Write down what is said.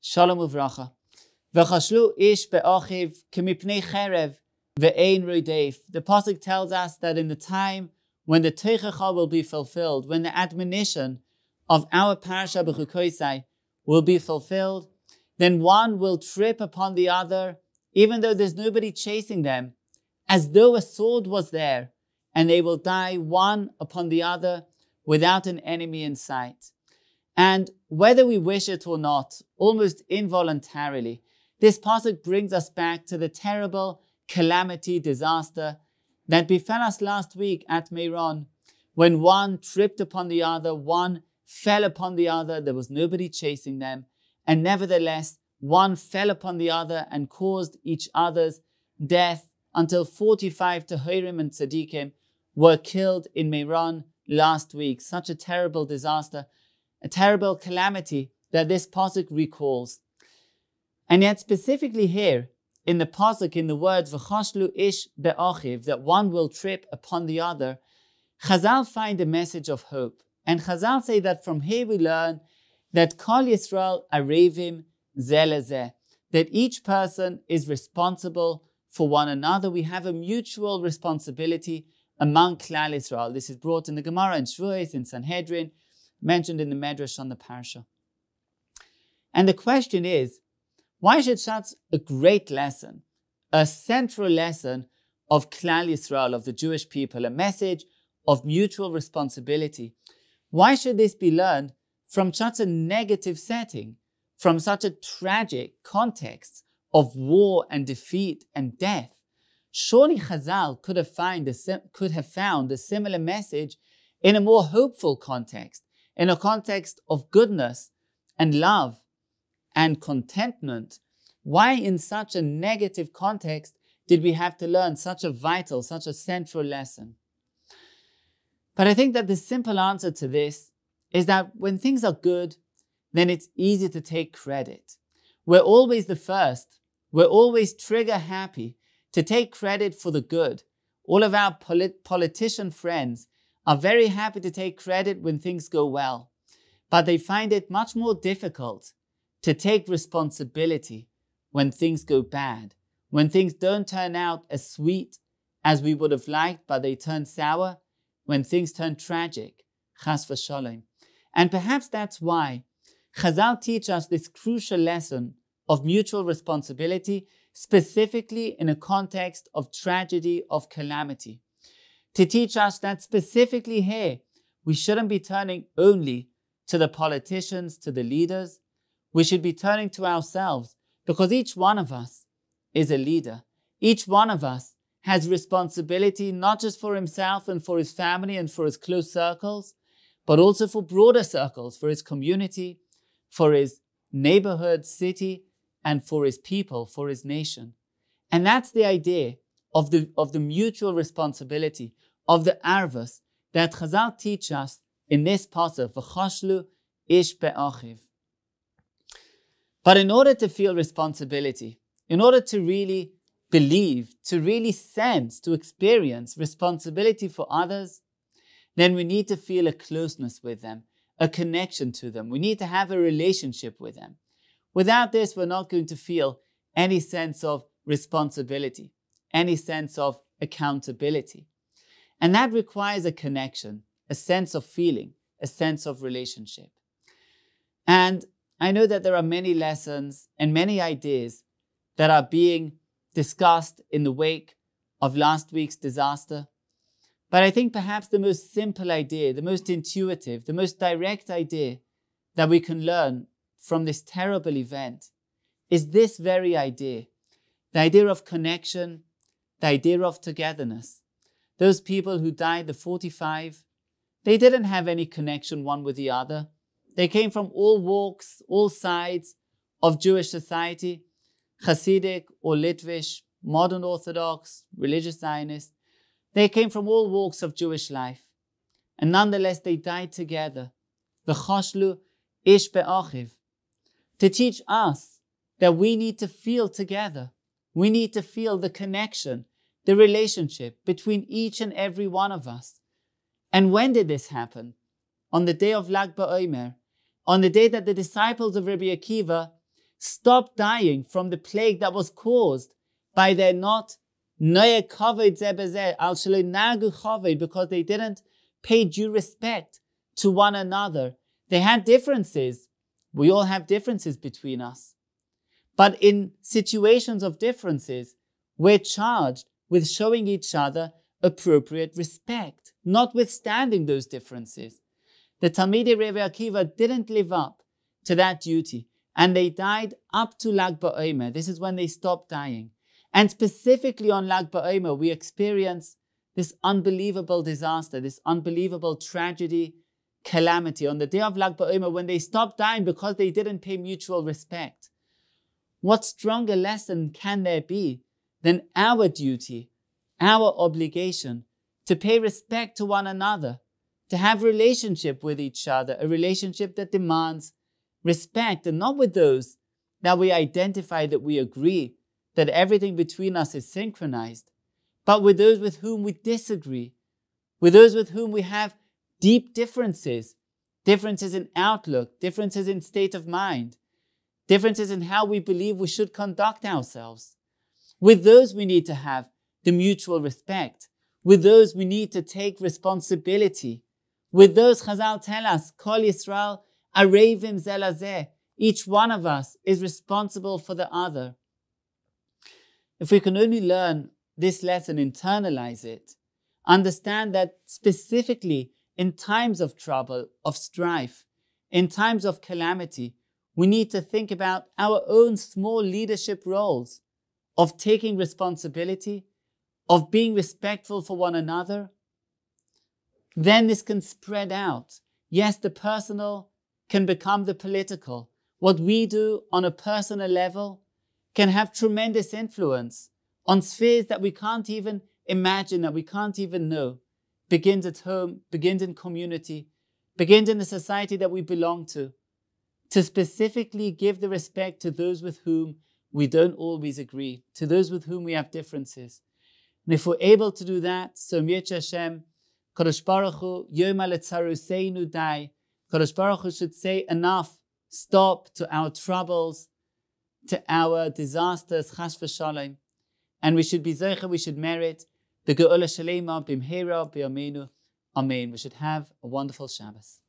Shalom uvracha. V'chashlu ish be'achiv k'mipnei cherev ve'ein rodeif. The pasuk tells us that in the time when the teichacha will be fulfilled, when the admonition of our Parashas Bechukosai will be fulfilled, then one will trip upon the other, even though there's nobody chasing them, as though a sword was there, and they will die one upon the other without an enemy in sight. And whether we wish it or not, almost involuntarily, this pasuk brings us back to the terrible calamity, disaster that befell us last week at Meron, when one tripped upon the other, one fell upon the other, there was nobody chasing them, and nevertheless, one fell upon the other and caused each other's death until 45 Tahirim and Tzaddikim were killed in Meron last week. Such a terrible disaster, a terrible calamity that this pasuk recalls. And yet specifically here, in the pasuk, in the words, V'chashlu ish be'achiv, that one will trip upon the other, Chazal find a message of hope. And Chazal say that from here we learn that Kol Yisrael arevim zeh lezeh, that each person is responsible for one another. We have a mutual responsibility among Klal Yisrael. This is brought in the Gemara, in Shvuos, in Sanhedrin, mentioned in the Medrash on the Parasha. And the question is, why should such a great lesson, a central lesson of Klal Yisrael, of the Jewish people, a message of mutual responsibility, why should this be learned from such a negative setting, from such a tragic context of war and defeat and death? Surely Chazal could have found a similar message in a more hopeful context, in a context of goodness and love and contentment. Why in such a negative context did we have to learn such a vital, such a central lesson? But I think that the simple answer to this is that when things are good, then it's easy to take credit. We're always the first. We're always trigger happy to take credit for the good. All of our politician friends are very happy to take credit when things go well, but they find it much more difficult to take responsibility when things go bad, when things don't turn out as sweet as we would have liked, but they turn sour, when things turn tragic, chas v'sholem. And perhaps that's why Chazal teach us this crucial lesson of mutual responsibility, specifically in a context of tragedy, of calamity. To teach us that specifically here, we shouldn't be turning only to the politicians, to the leaders. We should be turning to ourselves, because each one of us is a leader. Each one of us has responsibility not just for himself and for his family and for his close circles, but also for broader circles, for his community, for his neighborhood, city, and for his people, for his nation. And that's the idea of the mutual responsibility, of the arvus that Chazal teach us in this pasuk, V'chashlu ish be'achiv. But in order to feel responsibility, in order to really believe, to really sense, to experience responsibility for others, then we need to feel a closeness with them, a connection to them. We need to have a relationship with them. Without this, we're not going to feel any sense of responsibility, any sense of accountability. And that requires a connection, a sense of feeling, a sense of relationship. And I know that there are many lessons and many ideas that are being discussed in the wake of last week's disaster. But I think perhaps the most simple idea, the most intuitive, the most direct idea that we can learn from this terrible event is this very idea, the idea of connection, the idea of togetherness. Those people who died, the 45, they didn't have any connection one with the other. They came from all walks, all sides of Jewish society, Hasidic or Litvish, modern Orthodox, religious Zionist. They came from all walks of Jewish life. And nonetheless, they died together. V'chashlu ish be'achiv. To teach us that we need to feel together. We need to feel the connection, the relationship between each and every one of us. And when did this happen? On the day of Lag BaOmer, on the day that the disciples of Rabbi Akiva stopped dying from the plague that was caused by their not because they didn't pay due respect to one another. They had differences. We all have differences between us. But in situations of differences, we're charged with showing each other appropriate respect, notwithstanding those differences. The Talmudic Rabbi Akiva didn't live up to that duty, and they died up to Lag BaOmer. This is when they stopped dying. And specifically on Lag BaOmer, we experience this unbelievable disaster, this unbelievable tragedy, calamity. On the day of Lag BaOmer, when they stopped dying because they didn't pay mutual respect. What stronger lesson can there be than our duty, our obligation to pay respect to one another, to have relationship with each other, a relationship that demands respect, and not with those that we identify, that we agree, that everything between us is synchronized, but with those with whom we disagree, with those with whom we have deep differences, differences in outlook, differences in state of mind, differences in how we believe we should conduct ourselves. With those we need to have the mutual respect. With those we need to take responsibility. With those, Chazal tell us, Kol Yisrael arevim ze lazeh. Each one of us is responsible for the other. If we can only learn this lesson, internalize it, understand that specifically in times of trouble, of strife, in times of calamity, we need to think about our own small leadership roles of taking responsibility, of being respectful for one another. Then this can spread out. Yes, the personal can become the political. What we do on a personal level can have tremendous influence on spheres that we can't even imagine, that we can't even know. Begins at home, begins in community, begins in the society that we belong to specifically give the respect to those with whom we don't always agree, to those with whom we have differences. And if we're able to do that, so Mircha Hashem, Kadosh Baruch Hu, Yom HaLetzaruseinu Dai, Kadosh Baruch Hu should say enough, stop to our troubles, to our disasters, Chas v'Shalom, and we should be Zeicha, we should merit the Geula Shalema Bimhera B'Yameinu. Amen. We should have a wonderful Shabbos.